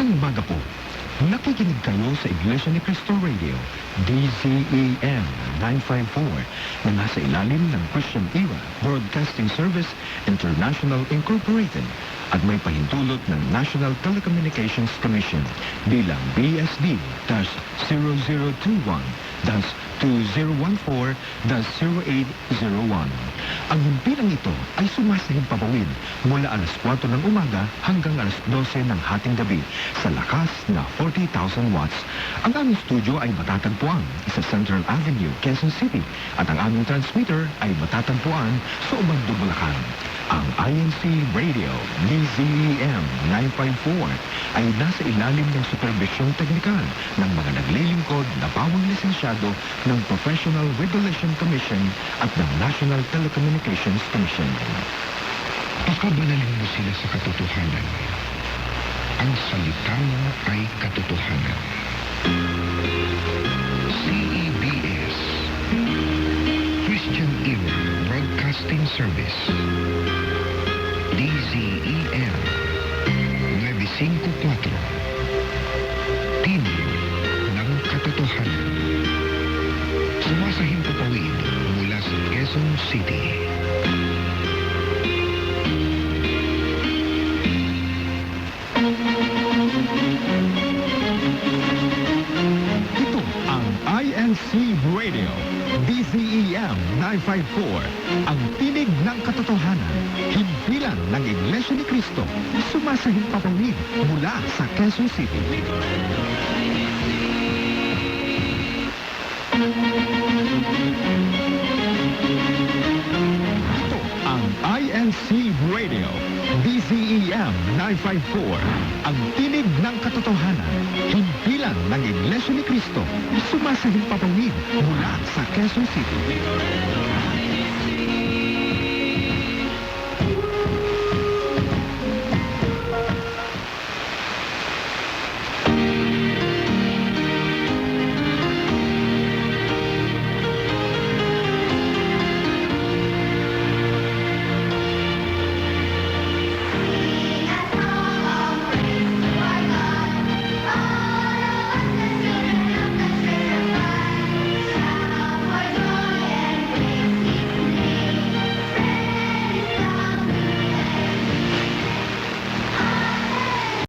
Magandang umaga po. Nakikinig kayo sa Iglesia ni Cristo Radio, DZEM 954, na nasa ilalim ng Christian Era Broadcasting Service International Incorporated at may pahintulot ng National Telecommunications Commission bilang BSD-0021-2014-0801. Ang himpilang ito ay sumasahig papawid mula alas 4 ng umaga hanggang alas 12 ng hating gabi sa lakas na 40,000 watts. Ang aming studio ay matatagpuan sa Central Avenue, Quezon City at ang aming transmitter ay matatagpuan sa Ubando, Bulacan. Ang INC Radio DZEM 954 ay nasa ilalim ng supervisyong teknikal ng mga naglilingkod na bawang lisensyado ng Professional Regulation Commission at ng National Telecommunications Commission. Pakabanalin mo sila sa katotohanan. Ang salita mo ay katotohanan. CEBS Christian Era Broadcasting Service DZEM 954 Tinig ng Katotohanan. Sumasahing papawid mula sa Quezon City. Ito ang INC Radio DZEM 954, ang tinig ng katotohanan, himpilan ng Iglesia ni Cristo, sumasahing papawid mula sa Quezon City. Ito ang INC Radio DZEM 954, ang tinig ng katotohanan, himpilan ng Iglesia ni Cristo, sumasahing papawid mula sa Quezon City.